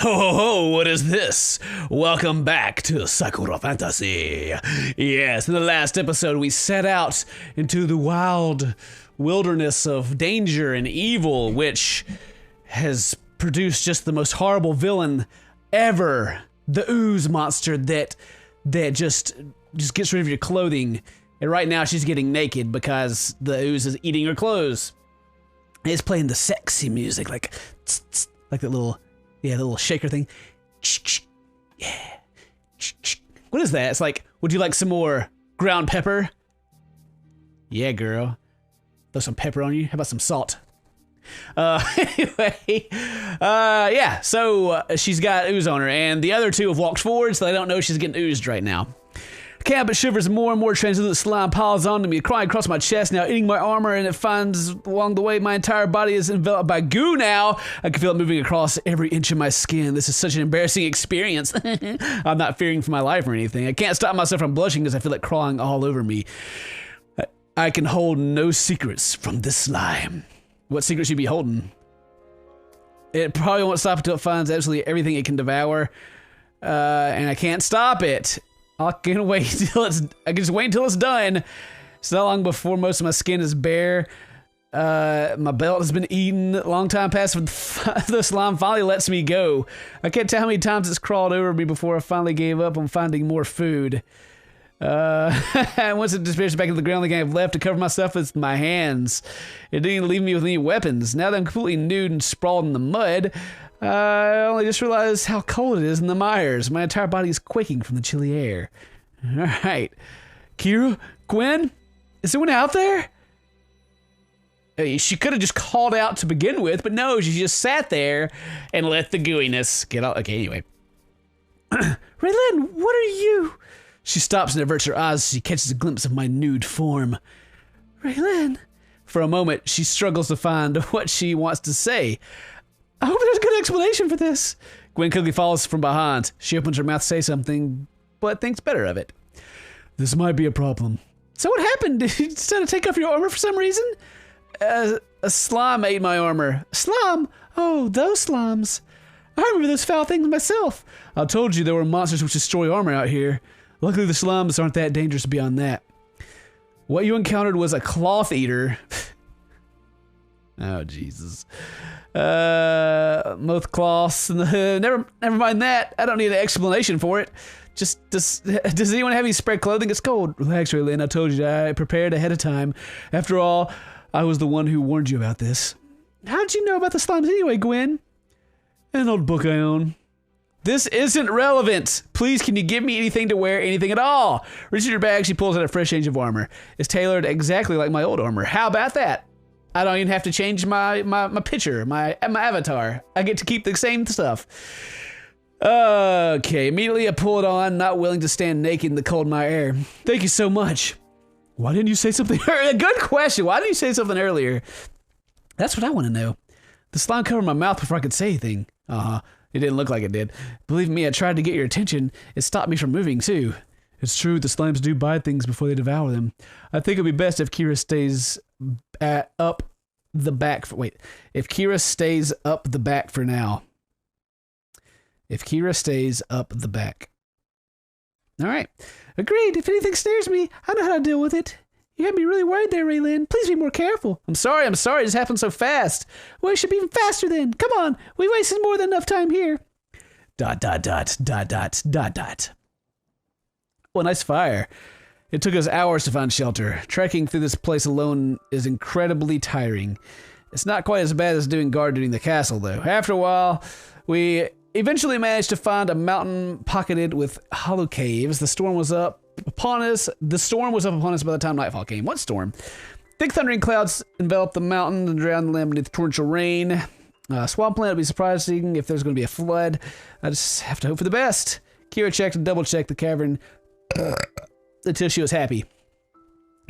Ho ho ho, what is this? Welcome back to Sakura Fantasy. Yes, in the last episode we set out into the wild wilderness of danger and evil, which has produced just the most horrible villain ever. The ooze monster that just gets rid of your clothing. And right now she's getting naked because the ooze is eating her clothes. It's playing the sexy music, like tss, tss, like that little, the little shaker thing. Yeah. What is that? It's like, would you like some more ground pepper? Yeah, girl. Throw some pepper on you. How about some salt? Anyway, yeah. So she's got ooze on her, and the other two have walked forward, so they don't know she's getting oozed right now. Can't but shivers more and more translucent slime piles onto me, crawling across my chest now, eating my armor, and it finds along the way my entire body is enveloped by goo now. I can feel it moving across every inch of my skin. This is such an embarrassing experience. I'm not fearing for my life or anything. I can't stop myself from blushing because I feel it crawling all over me. I can hold no secrets from this slime. What secrets you be holding? It probably won't stop until it finds absolutely everything it can devour. And I can't stop it. I can wait till I can just wait until it's done. It's not long before most of my skin is bare. My belt has been eaten. Long time passed the slime finally lets me go. I can't tell how many times it's crawled over me before I finally gave up on finding more food. Once it disappears back to the ground, the thing I have left to cover myself is my hands. It didn't even leave me with any weapons. Now that I'm completely nude and sprawled in the mud, I only just realized how cold it is in the mires. My entire body is quaking from the chilly air. Alright. Kira? Gwen? Is anyone out there? Hey, she could have just called out to begin with, but no, she just sat there and let the gooiness get out. Okay, anyway. Raylin, what are you? She stops and averts her eyes as she catches a glimpse of my nude form. Raylin. For a moment, she struggles to find what she wants to say. I hope there's a good explanation for this. Gwen quickly follows from behind. She opens her mouth to say something, but thinks better of it. This might be a problem. So what happened? Did you decide to take off your armor for some reason? A slime ate my armor. Slime? Oh, those slimes. I remember those foul things myself. I told you there were monsters which destroy armor out here. Luckily the slimes aren't that dangerous beyond that. What you encountered was a cloth eater. Oh, Jesus. Most cloths. Never mind that. I don't need an explanation for it. Just, does anyone have any spare clothing? It's cold. Relax, Raylin. I told you I prepared ahead of time. After all, I was the one who warned you about this. How did you know about the slimes anyway, Gwen? An old book I own. This isn't relevant. Please, can you give me anything to wear, anything at all? Reaching her bag, she pulls out a fresh change of armor. It's tailored exactly like my old armor. How about that? I don't even have to change my picture, my avatar. I get to keep the same stuff. Okay, immediately I pull it on, not willing to stand naked in the cold my air. Thank you so much. Why didn't you say something earlier? Good question. Why didn't you say something earlier? That's what I want to know. The slime covered my mouth before I could say anything. It didn't look like it did. Believe me, I tried to get your attention. It stopped me from moving too. It's true, the slimes do bite things before they devour them. I think it'd be best if Kira stays up the back. If Kira stays up the back for now. If Kira stays up the back. All right. Agreed. If anything snares me, I know how to deal with it. You had me really worried there, Raylin. Please be more careful. I'm sorry. It just happened so fast. Well, it should be even faster then. Come on. We wasted more than enough time here. ... Well, nice fire. It took us hours to find shelter. Trekking through this place alone is incredibly tiring. It's not quite as bad as doing guard duty in the castle, though. After a while, we eventually managed to find a mountain pocketed with hollow caves. The storm was up upon us by the time nightfall came. What storm? Thick thundering clouds enveloped the mountain and drowned the land beneath torrential rain. Swampland would be surprising if there's going to be a flood. I just have to hope for the best. Kira checked and double-checked the cavern until she was happy.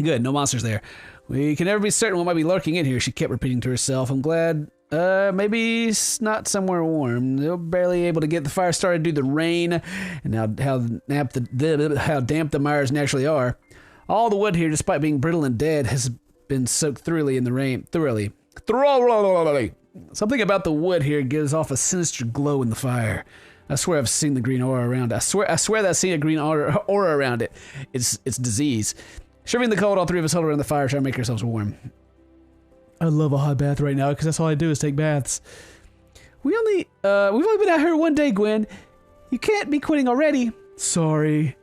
Good, no monsters there. We can never be certain what might be lurking in here, she kept repeating to herself. I'm glad, maybe it's not somewhere warm. They're barely able to get the fire started due to the rain, and how damp the mires naturally are. All the wood here, despite being brittle and dead, has been soaked thoroughly in the rain. Something about the wood here gives off a sinister glow in the fire. I swear I've seen the green aura around it. I swear that I've seen a green aura around it. It's disease. Shivering the cold, all three of us huddle around the fire trying to make ourselves warm. I love a hot bath right now because that's all I do is take baths. We've only been out here one day, Gwen. You can't be quitting already. Sorry.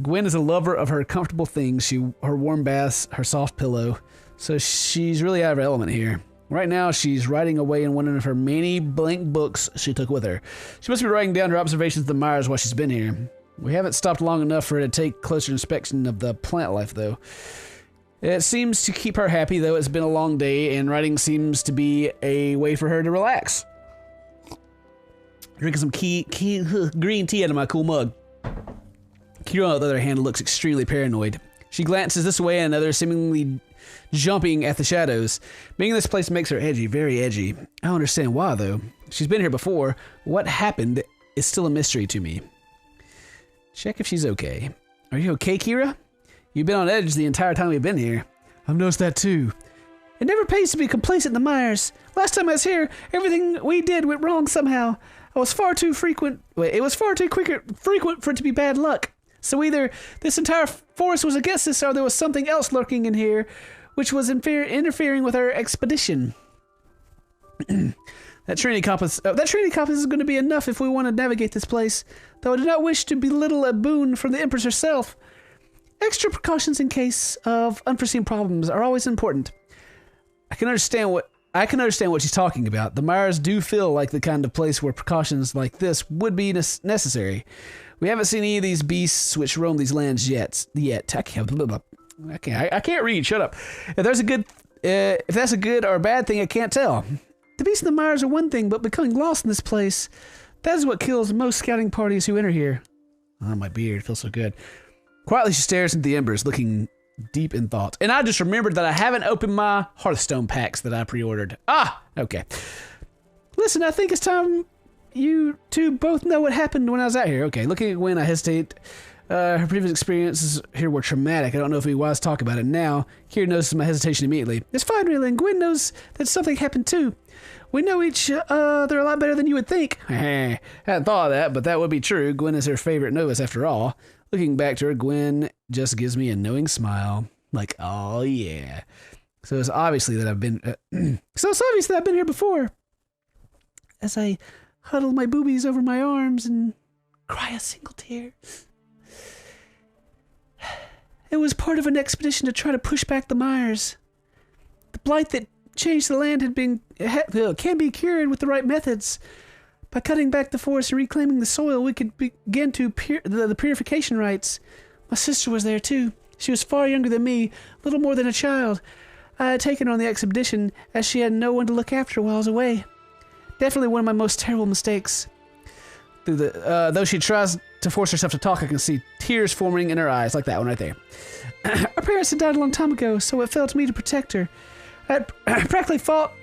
Gwen is a lover of her comfortable things, her warm baths, her soft pillow. So she's really out of her element here. Right now, she's writing away in one of her many blank books she took with her. She must be writing down her observations of the Myers while she's been here. We haven't stopped long enough for her to take closer inspection of the plant life, though. It seems to keep her happy, though it's been a long day, and writing seems to be a way for her to relax. Drinking some green tea out of my cool mug. Kira, on the other hand, looks extremely paranoid. She glances this way and another, seemingly jumping at the shadows. Being in this place makes her edgy, very edgy. I don't understand why, though. She's been here before. What happened is still a mystery to me. Check if she's okay. Are you okay, Kira? You've been on edge the entire time we've been here. I've noticed that too. It never pays to be complacent in the Myers. Last time I was here, everything we did went wrong somehow. It was far too frequent for it to be bad luck. So either this entire forest was against us, or there was something else lurking in here, which was interfering with our expedition. That Trinity compass is going to be enough if we want to navigate this place. Though I do not wish to belittle a boon from the Empress herself. Extra precautions in case of unforeseen problems are always important. I can understand what she's talking about. The Myers do feel like the kind of place where precautions like this would be necessary. We haven't seen any of these beasts which roam these lands yet. I can't read. Shut up. If that's a good or a bad thing, I can't tell. The beasts and the Myers are one thing, but becoming lost in this place, that is what kills most scouting parties who enter here. Oh, my beard feels so good. Quietly, she stares into the embers, looking deep in thought. And I just remembered that I haven't opened my Hearthstone packs that I pre-ordered. Ah, okay. Listen, I think it's time you two both know what happened when I was out here. Okay, looking at Gwen, I hesitate. Her previous experiences here were traumatic. I don't know if it'd be wise to talk about it now. Kira notices my hesitation immediately. It's fine, really, and Gwen knows that something happened too. We know each other a lot better than you would think. Hadn't thought of that, but that would be true. Gwen is her favorite novice after all. Looking back to her, Gwen just gives me a knowing smile. Like, oh yeah. So it's obviously that I've been here before. As I huddle my boobies over my arms and cry a single tear. It was part of an expedition to try to push back the Myers. The blight that changed the land can be cured with the right methods. By cutting back the forest and reclaiming the soil, we could begin to the purification rites. My sister was there too. She was far younger than me, little more than a child. I had taken her on the expedition as she had no one to look after while I was away. Definitely one of my most terrible mistakes. Though she tries to force herself to talk, I can see tears forming in her eyes, like that one right there. Our parents had died a long time ago, so it fell to me to protect her. I practically fought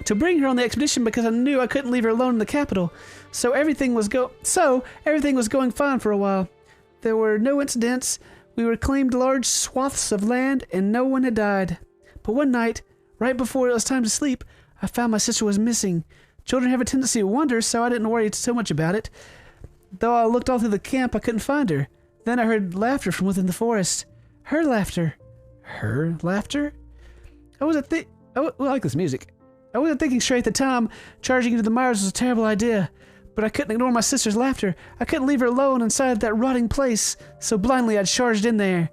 to bring her on the expedition because I knew I couldn't leave her alone in the capital. So everything was going fine for a while. There were no incidents. We reclaimed large swaths of land, and no one had died. But one night, right before it was time to sleep, I found my sister was missing. Children have a tendency to wonder, so I didn't worry so much about it. Though I looked all through the camp, I couldn't find her. Then I heard laughter from within the forest. Her laughter. Her laughter? I like this music. I wasn't thinking straight at the time. Charging into the Myers was a terrible idea. But I couldn't ignore my sister's laughter. I couldn't leave her alone inside that rotting place, so blindly I charged in there.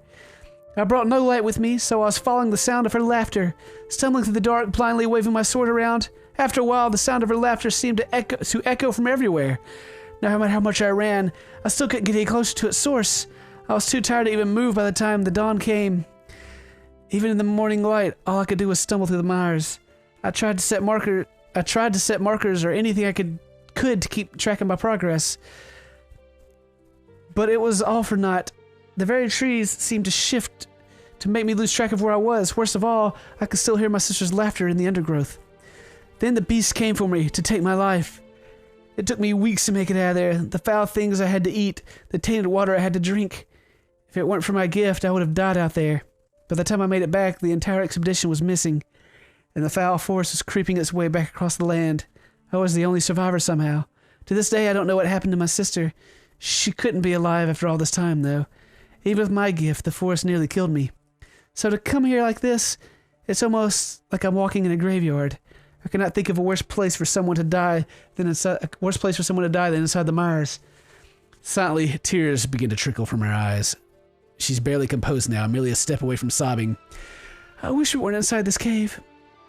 I brought no light with me, so I was following the sound of her laughter, stumbling through the dark, blindly waving my sword around. After a while, the sound of her laughter seemed to echo from everywhere. No matter how much I ran, I still couldn't get any closer to its source. I was too tired to even move by the time the dawn came. Even in the morning light, all I could do was stumble through the Myers. I tried to set markers or anything I could to keep track of my progress. But it was all for naught. The very trees seemed to shift to make me lose track of where I was. Worst of all, I could still hear my sister's laughter in the undergrowth. Then the beast came for me to take my life. It took me weeks to make it out of there. The foul things I had to eat, the tainted water I had to drink. If it weren't for my gift, I would have died out there. By the time I made it back, the entire expedition was missing. and the foul force was creeping its way back across the land. I was the only survivor somehow. To this day, I don't know what happened to my sister. She couldn't be alive after all this time, though. Even with my gift, the forest nearly killed me. So to come here like this, it's almost like I'm walking in a graveyard. I cannot think of a worse place for someone to die than inside the mires. Silently, tears begin to trickle from her eyes. She's barely composed now, merely a step away from sobbing. I wish we weren't inside this cave.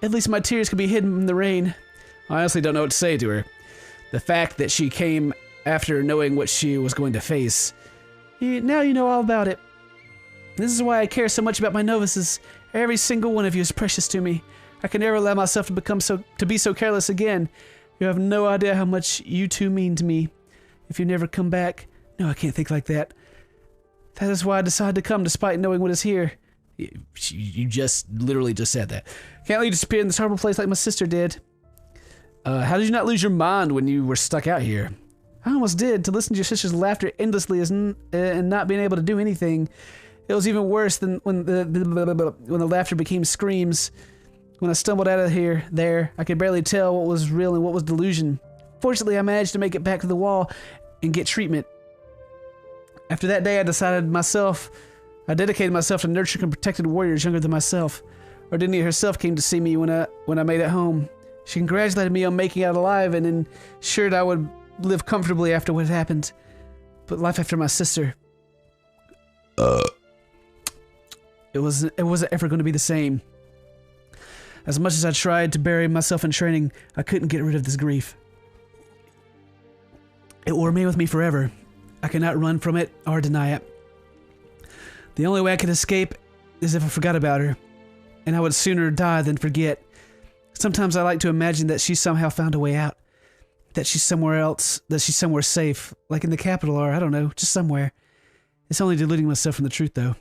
At least my tears could be hidden from the rain. I honestly don't know what to say to her. The fact that she came after knowing what she was going to face. Now you know all about it. This is why I care so much about my novices. Every single one of you is precious to me. I can never allow myself to be so careless again. You have no idea how much you two mean to me. If you never come back, no, I can't think like that. That is why I decided to come despite knowing what is here. You literally just said that. Can't let you disappear in this horrible place like my sister did. How did you not lose your mind when you were stuck out here? I almost did. To listen to your sister's laughter endlessly and not being able to do anything. It was even worse than when the laughter became screams. When I stumbled out of there, I could barely tell what was real and what was delusion. Fortunately, I managed to make it back to the wall and get treatment. After that day, I dedicated myself to nurturing and protecting warriors younger than myself. Ardinia herself came to see me when I made it home. She congratulated me on making it out alive and ensured I would live comfortably after what happened. But life after my sister... It wasn't ever going to be the same. As much as I tried to bury myself in training, I couldn't get rid of this grief. It will remain with me forever. I cannot run from it or deny it. The only way I could escape is if I forgot about her, and I would sooner die than forget. Sometimes I like to imagine that she somehow found a way out, that she's somewhere else, that she's somewhere safe, like in the capital or, I don't know, just somewhere. It's only deluding myself from the truth, though.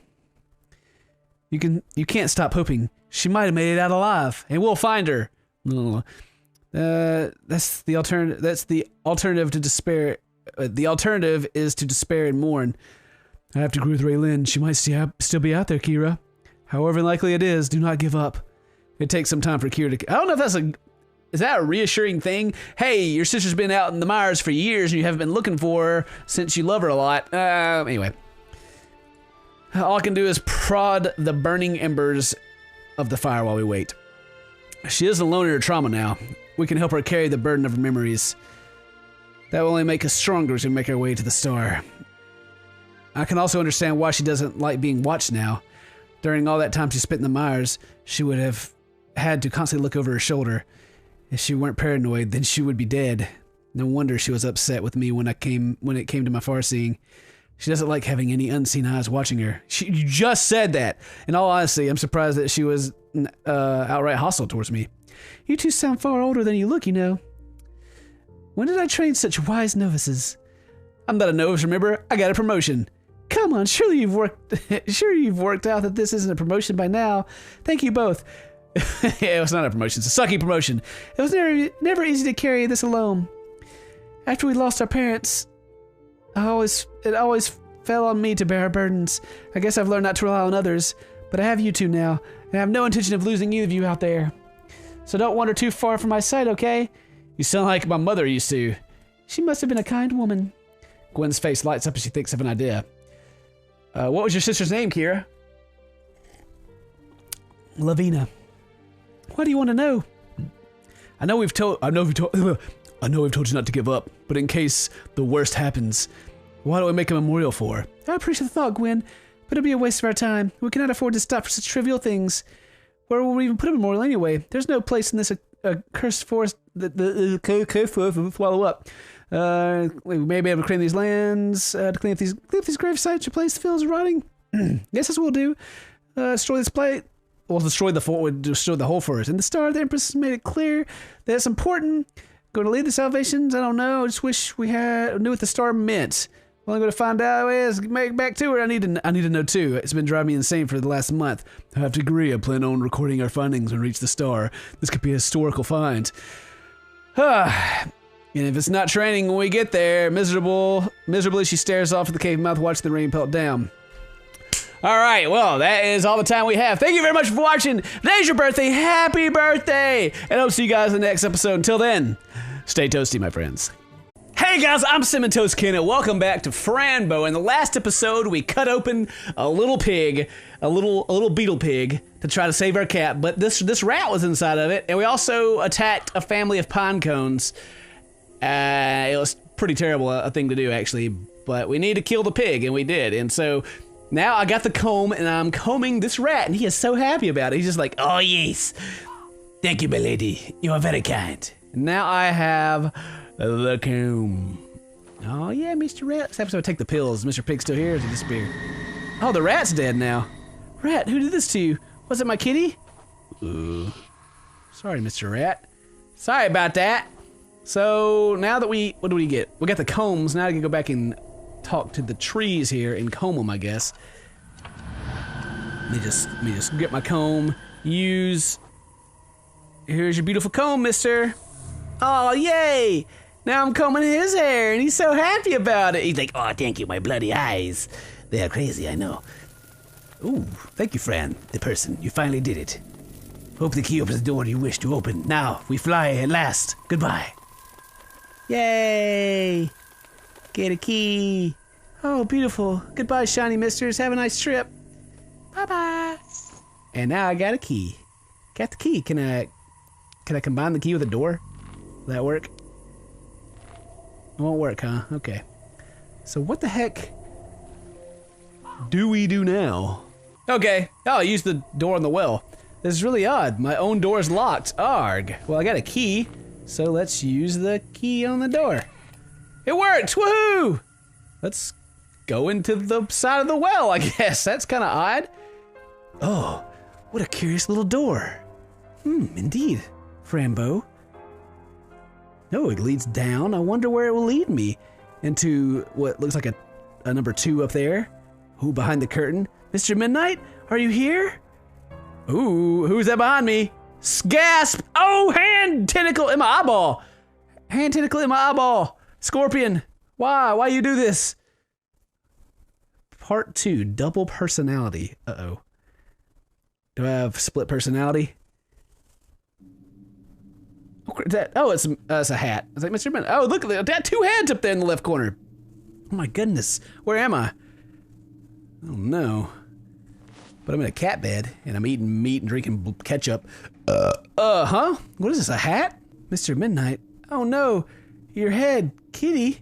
You can't stop hoping. She might have made it out alive, and we'll find her. That's the alternative. That's the alternative to despair. The alternative is to despair and mourn. I have to agree with Raylin. She might still be out there, Kira. However likely it is, do not give up. It takes some time for Kira to... I don't know if that's is that a reassuring thing? Hey, your sister's been out in the mires for years and you haven't been looking for her since you love her a lot. Anyway. All I can do is prod the burning embers of the fire while we wait. She is alone in her trauma now. We can help her carry the burden of her memories. That will only make us stronger as we make our way to the star. I can also understand why she doesn't like being watched now. During all that time she spent in the mires, she would have had to constantly look over her shoulder. If she weren't paranoid, then she would be dead. No wonder she was upset with me when it came to my far-seeing. She doesn't like having any unseen eyes watching her. You just said that. In all honesty, I'm surprised that she was outright hostile towards me. You two sound far older than you look, you know. When did I train such wise novices? I'm not a novice, remember? I got a promotion. Come on, surely you've worked out that this isn't a promotion by now. Thank you both. Yeah, it was not a promotion. It's a sucky promotion. It was never easy to carry this alone. After we lost our parents, it always fell on me to bear our burdens. I guess I've learned not to rely on others, but I have you two now, and I have no intention of losing either of you out there. So don't wander too far from my sight, okay? You sound like my mother used to. She must have been a kind woman. Gwen's face lights up as she thinks of an idea. What was your sister's name, Kira? Lavina. Why do you want to know? I know we've told you not to give up, but in case the worst happens, why don't we make a memorial for her? I appreciate the thought, Gwen, but it'll be a waste of our time. We cannot afford to stop for such trivial things. Where will we even put a memorial anyway? There's no place in this cursed forest that the cursed forest will swallow up. We may be able to clean these lands, to clean up these grave sites, replace the fields rotting. Yes, that's what we'll do. Destroy this place. We'll destroy the whole forest. And the Star, the Empress, has made it clear that it's important. Going to lead the Salvations? I don't know. I just wish we knew what the star meant. Well, I'm going to find out ways to make it back to her. I need to know too. It's been driving me insane for the last month. I have to agree. I plan on recording our findings when we reach the star. This could be a historical find. And if it's not training when we get there, miserably she stares off at the cave mouth, watching the rain pelt down. All right, well, that is all the time we have. Thank you very much for watching. Today's your birthday. Happy birthday. And I'll see you guys in the next episode. Until then, stay toasty, my friends. Hey guys, I'm CinnamonToastKen and welcome back to Franbo. In the last episode, we cut open a little pig, a little beetle pig, to try to save our cat. But this rat was inside of it, and we also attacked a family of pine cones. It was pretty terrible a thing to do, actually. But we need to kill the pig, and we did. And so now I got the comb, and I'm combing this rat, and he is so happy about it. He's just like, oh yes, thank you, my lady. You are very kind. And now I have the comb. Oh yeah, Mr. Rat. This episode, take the pills. Mr. Pig's still here. Or did he disappear? Oh, the rat's dead now. Rat, who did this to you? Was it my kitty? Sorry, Mr. Rat. Sorry about that. So now that what do we get? We got the combs. Now I can go back and talk to the trees here and comb them, I guess. Let me just get my comb. Here's your beautiful comb, mister. Oh, yay! Now I'm combing his hair, and he's so happy about it. He's like, oh, thank you, my bloody eyes. They are crazy, I know. Ooh, thank you, Fran, the person. You finally did it. Hope the key opens the door you wish to open. Now, we fly at last. Goodbye. Yay! Get a key. Oh, beautiful. Goodbye, shiny misters. Have a nice trip. Bye-bye. And now I got a key. Got the key. Can I combine the key with a door? Will that work? It won't work, huh? Okay. So what the heck do we do now? Okay. Oh, I used the door on the well. This is really odd. My own door is locked. Arg. Well, I got a key, so let's use the key on the door. It worked! Woohoo! Let's go into the side of the well, I guess. That's kind of odd. Oh, what a curious little door. Indeed. Frambo. No, it leads down. I wonder where it will lead me. Into what looks like a number 2 up there. Ooh, behind the curtain. Mr. Midnight, are you here? Ooh, who's that behind me? Gasp! Oh, hand tentacle in my eyeball. Hand tentacle in my eyeball. Scorpion, why? Why you do this? Part 2, double personality. Uh-oh. Do I have split personality? Oh, it's a hat. I was like, Mr. Midnight. Oh, look, I got 2 hands up there in the left corner. Oh my goodness, where am I? Oh no. But I'm in a cat bed, and I'm eating meat and drinking ketchup. Huh? What is this, a hat? Mr. Midnight? Oh no, your head, kitty.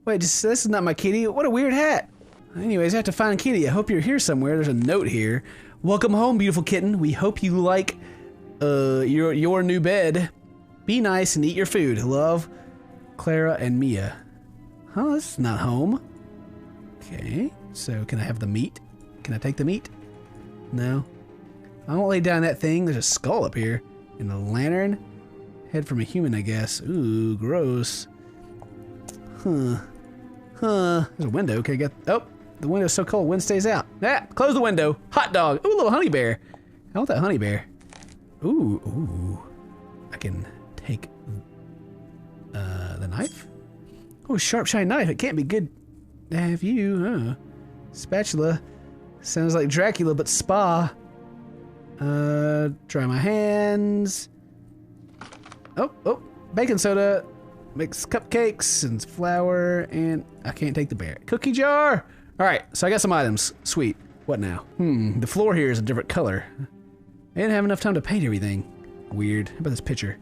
Wait, this is not my kitty. What a weird hat. Anyways, I have to find kitty. I hope you're here somewhere. There's a note here. Welcome home, beautiful kitten. We hope you like your new bed. Be nice and eat your food. Love, Clara and Mia. Huh, this is not home. Okay, so can I have the meat? Can I take the meat? No. I won't lay down that thing. There's a skull up here. And a lantern. Head from a human, I guess. Ooh, gross. Huh. There's a window. Okay, oh, the window's so cold. Wind stays out. Ah, close the window. Hot dog. Ooh, a little honey bear. I want that honey bear. Ooh. I can take the knife. Oh, sharp, shiny knife. It can't be good to have you, huh? Spatula. Sounds like Dracula, but spa. Dry my hands. Oh, baking soda. Mix cupcakes and flour, and I can't take the bear. Cookie jar! Alright, so I got some items. Sweet. What now? The floor here is a different color. I didn't have enough time to paint everything. Weird. How about this picture?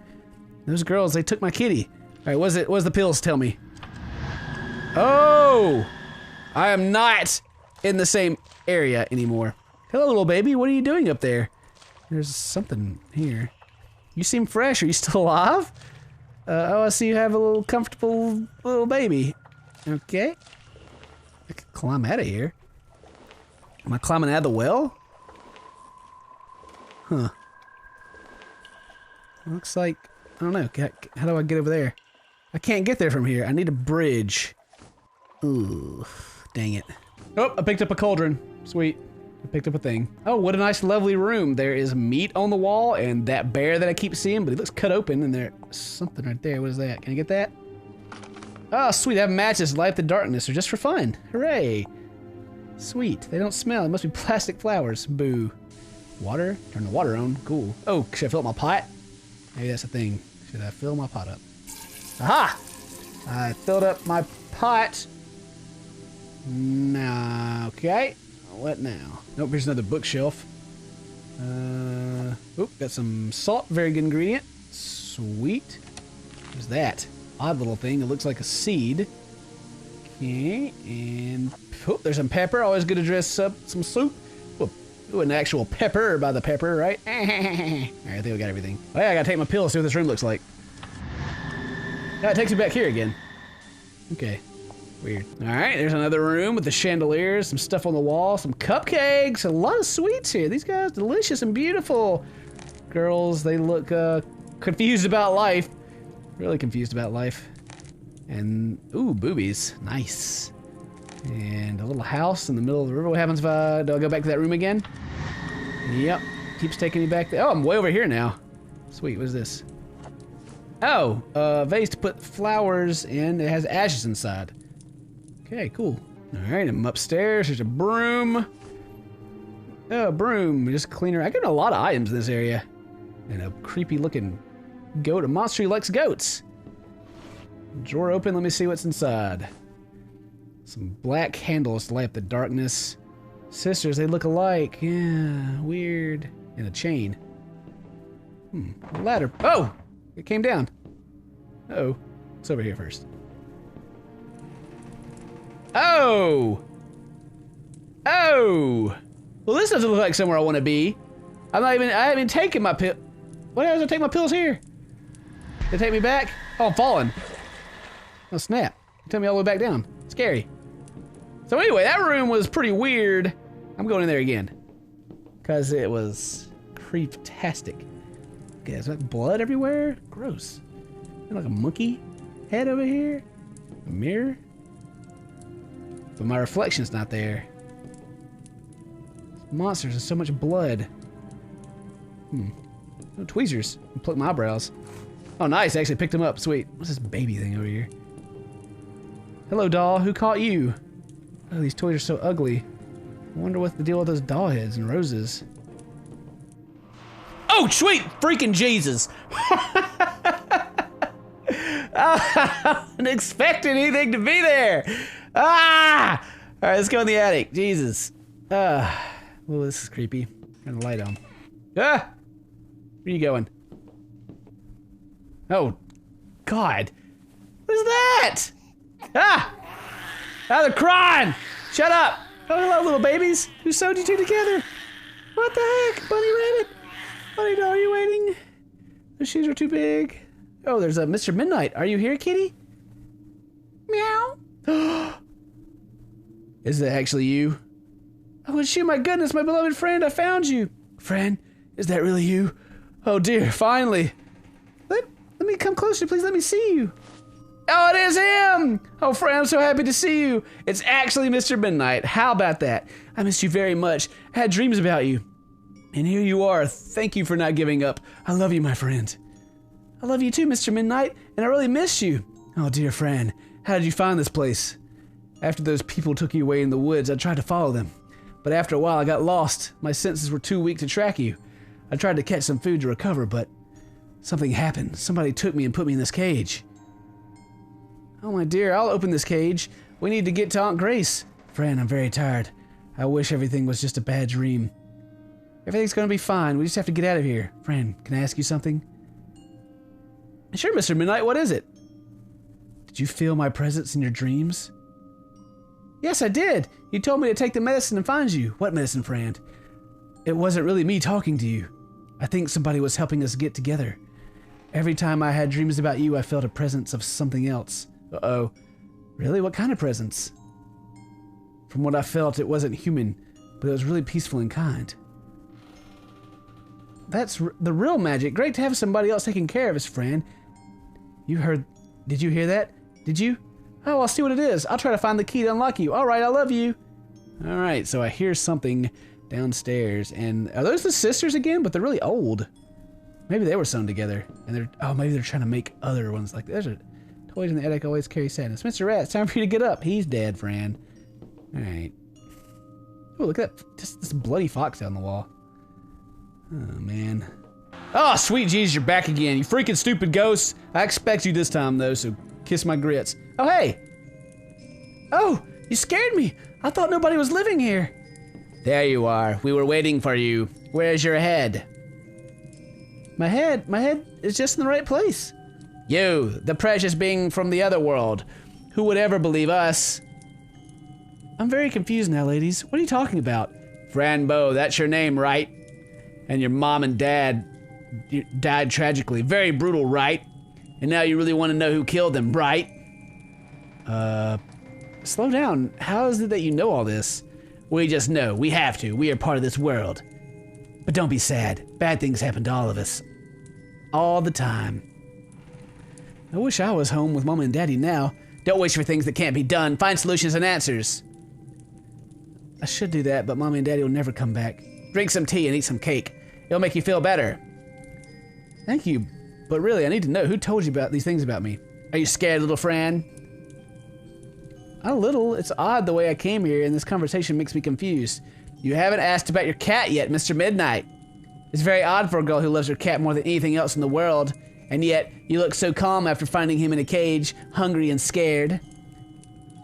Those girls, they took my kitty. Alright, what does the pills tell me? Oh! I am not in the same area anymore. Hello, little baby. What are you doing up there? There's something here. You seem fresh. Are you still alive? Oh, I see you have a little comfortable little baby. Okay. I can climb out of here. Am I climbing out of the well? Huh. Looks like, I don't know. How do I get over there? I can't get there from here. I need a bridge. Ooh, dang it. Oh, I picked up a cauldron. Sweet. I picked up a thing. Oh, what a nice, lovely room. There is meat on the wall and that bear that I keep seeing, but it looks cut open and there's something right there. What is that? Can I get that? Oh, sweet. I have matches. Light the darkness. They're just for fun. Hooray. Sweet. They don't smell. It must be plastic flowers. Boo. Water? Turn the water on. Cool. Oh, should I fill up my pot? Maybe that's the thing. Should I fill my pot up? Aha! I filled up my pot. Now, okay. What now? Nope, here's another bookshelf. Oop, got some salt. Very good ingredient. Sweet. What's that? Odd little thing. It looks like a seed. Okay, and oh, there's some pepper. Always good to dress up some soup. Ooh, an actual pepper by the pepper, right? All right, I think we got everything. Oh yeah, I gotta take my pill, see what this room looks like. Yeah, it takes me back here again. Okay, weird. All right, there's another room with the chandeliers, some stuff on the wall, some cupcakes, a lot of sweets here. These guys, delicious and beautiful. Girls, they look confused about life. Really confused about life. And, ooh, boobies. Nice. And a little house in the middle of the river. What happens if do I go back to that room again? Yep. Keeps taking me back there. Oh, I'm way over here now. Sweet, what is this? Oh, vase to put flowers in. It has ashes inside. Okay, cool. All right, I'm upstairs. There's a broom. Oh, broom. Just cleaner. I got a lot of items in this area. And a creepy looking goat. A monster who likes goats. Drawer open, let me see what's inside. Some black candles to light up the darkness. Sisters, they look alike. Yeah, weird. And a chain. A ladder. Oh! It came down. Uh-oh. It's over here first. Oh! Oh! Well, this doesn't look like somewhere I want to be. I haven't even taken my pill. What happens if I take my pills here? They take me back? Oh, I'm falling. Oh snap, tell me all the way back down. Scary. So anyway, that room was pretty weird. I'm going in there again. Cause it was creep-tastic. Okay, is that blood everywhere? Gross. Like a monkey head over here? A mirror? But my reflection's not there. Monsters and so much blood. Oh, tweezers. Pluck my eyebrows. Oh nice, I actually picked them up. Sweet. What's this baby thing over here? Hello, doll. Who caught you? Oh, these toys are so ugly. I wonder what's the deal with those doll heads and roses. Oh, sweet freaking Jesus! I didn't expect anything to be there. Ah! All right, let's go in the attic. Jesus. Well, this is creepy. Turn the light on. Ah! Where are you going? Oh, God. What is that? Ah! Ah, they're crying! Shut up! Oh, hello, little babies. Who sewed you two together? What the heck? Bunny Rabbit? Bunny doll, are you waiting? The shoes are too big. Oh, there's a Mr. Midnight. Are you here, kitty? Meow. Is it actually you? Oh, it's you, my goodness, my beloved friend. I found you. Friend, is that really you? Oh, dear, finally. Let me come closer, please. Let me see you. Oh, it is him! Oh, friend, I'm so happy to see you. It's actually Mr. Midnight. How about that? I missed you very much. I had dreams about you. And here you are. Thank you for not giving up. I love you, my friend. I love you too, Mr. Midnight, and I really miss you. Oh, dear friend, how did you find this place? After those people took you away in the woods, I tried to follow them. But after a while, I got lost. My senses were too weak to track you. I tried to catch some food to recover, but something happened. Somebody took me and put me in this cage. Oh, my dear, I'll open this cage. We need to get to Aunt Grace. Friend, I'm very tired. I wish everything was just a bad dream. Everything's gonna be fine. We just have to get out of here. Friend, can I ask you something? Sure, Mr. Midnight, what is it? Did you feel my presence in your dreams? Yes, I did. You told me to take the medicine and find you. What medicine, friend? It wasn't really me talking to you. I think somebody was helping us get together. Every time I had dreams about you, I felt a presence of something else. Uh-oh. Really? What kind of presence? From what I felt, it wasn't human, but it was really peaceful and kind. That's the real magic. Great to have somebody else taking care of us, friend. You heard... Did you hear that? Did you? Oh, I'll see what it is. I'll try to find the key to unlock you. All right, I love you. All right, so I hear something downstairs. And are those the sisters again? But they're really old. Maybe they were sewn together. And they're... Oh, maybe they're trying to make other ones like this. Toys in the attic always carry sadness. Mr. Rat, it's time for you to get up. He's dead, friend. All right. Oh, look at that, just this bloody fox down the wall. Oh, man. Oh, sweet Jesus, you're back again. You freaking stupid ghost. I expect you this time, though, so kiss my grits. Oh, hey. Oh, you scared me. I thought nobody was living here. There you are. We were waiting for you. Where's your head? My head is just in the right place. You, the precious being from the other world. Who would ever believe us? I'm very confused now, ladies. What are you talking about? Franbo, that's your name, right? And your mom and dad died tragically. Very brutal, right? And now you really want to know who killed them, right? Slow down. How is it that you know all this? We just know. We have to. We are part of this world. But don't be sad. Bad things happen to all of us. All the time. I wish I was home with Mom and Daddy now. Don't wish for things that can't be done. Find solutions and answers. I should do that, but Mommy and Daddy will never come back. Drink some tea and eat some cake. It'll make you feel better. Thank you, but really, I need to know who told you about these things about me. Are you scared, little Fran? A little. It's odd the way I came here, and this conversation makes me confused. You haven't asked about your cat yet, Mr. Midnight. It's very odd for a girl who loves her cat more than anything else in the world, and yet you look so calm after finding him in a cage, hungry and scared.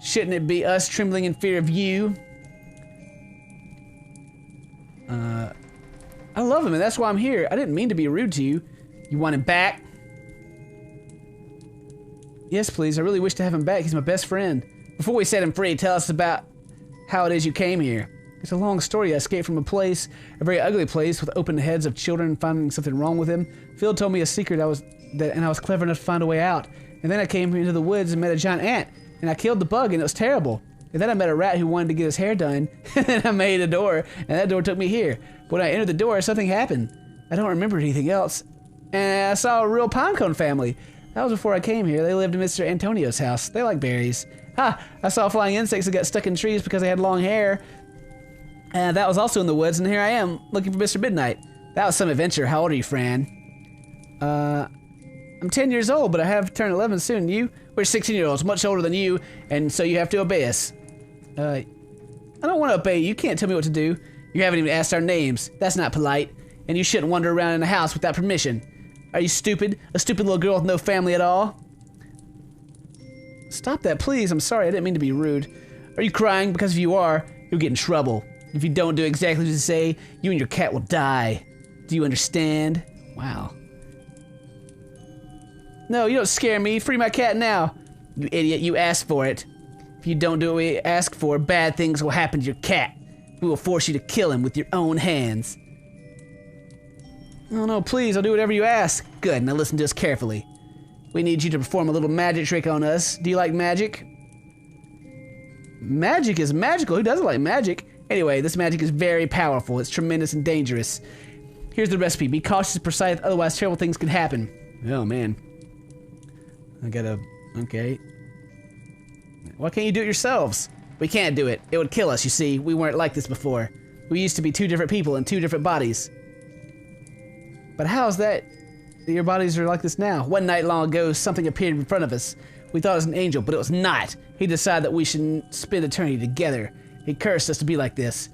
Shouldn't it be us trembling in fear of you? I love him, and that's why I'm here. I didn't mean to be rude to you. You want him back? Yes, please. I really wish to have him back. He's my best friend. Before we set him free, tell us about how it is you came here. It's a long story. I escaped from a place, a very ugly place, with open heads of children finding something wrong with him. Phil told me a secret, and I was clever enough to find a way out. And then I came into the woods and met a giant ant, and I killed the bug, and it was terrible. And then I met a rat who wanted to get his hair done, and then I made a door, and that door took me here. When I entered the door, something happened. I don't remember anything else. And I saw a real pinecone family. That was before I came here. They lived in Mr. Antonio's house. They like berries. I saw flying insects that got stuck in trees because they had long hair. And that was also in the woods, and here I am, looking for Mr. Midnight. That was some adventure. How old are you, Fran? I'm 10 years old, but I have turned 11 soon. You? We're 16-year-olds, much older than you, and so you have to obey us. I don't want to obey you. You can't tell me what to do. You haven't even asked our names. That's not polite. And you shouldn't wander around in the house without permission. Are you stupid? A stupid little girl with no family at all? Stop that, please. I'm sorry. I didn't mean to be rude. Are you crying? Because if you are, you'll get in trouble. If you don't do exactly what you say, you and your cat will die. Do you understand? Wow. No, you don't scare me. Free my cat now. You idiot, you asked for it. If you don't do what we ask for, bad things will happen to your cat. We will force you to kill him with your own hands. Oh no, please, I'll do whatever you ask. Good, now listen to us carefully. We need you to perform a little magic trick on us. Do you like magic? Magic is magical. Who doesn't like magic? Anyway, this magic is very powerful. It's tremendous and dangerous. Here's the recipe. Be cautious and precise, otherwise terrible things can happen. Oh man. Okay. Why can't you do it yourselves? We can't do it. It would kill us, you see. We weren't like this before. We used to be two different people in two different bodies. But how is that your bodies are like this now? One night long ago, something appeared in front of us. We thought it was an angel, but it was not. He decided that we should spend eternity together. He cursed us to be like this.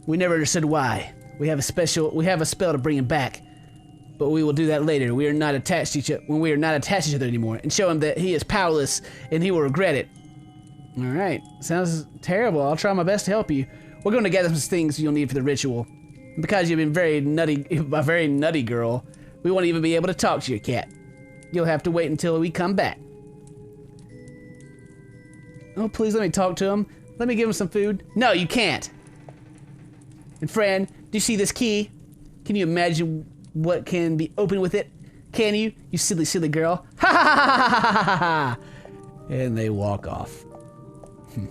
We never understood why. We have a spell to bring him back. But we will do that later. We are not attached to each other when we are not attached to each other anymore, and show him that he is powerless and he will regret it. All right, sounds terrible. I'll try my best to help you. We're going to gather some things you'll need for the ritual. And because you've been a very nutty girl, we won't even be able to talk to your cat. You'll have to wait until we come back. Oh, please let me talk to him. Let me give him some food. No, you can't. And Fran, do you see this key? Can you imagine what can be opened with it? Can you? You silly, silly girl. Ha ha ha ha ha ha ha! And they walk off.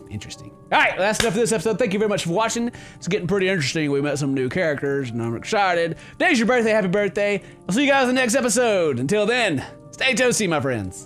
Interesting. Alright, well, that's enough for this episode. Thank you very much for watching. It's getting pretty interesting. We met some new characters, and I'm excited. Today's your birthday. Happy birthday. I'll see you guys in the next episode. Until then, stay toasty, my friends.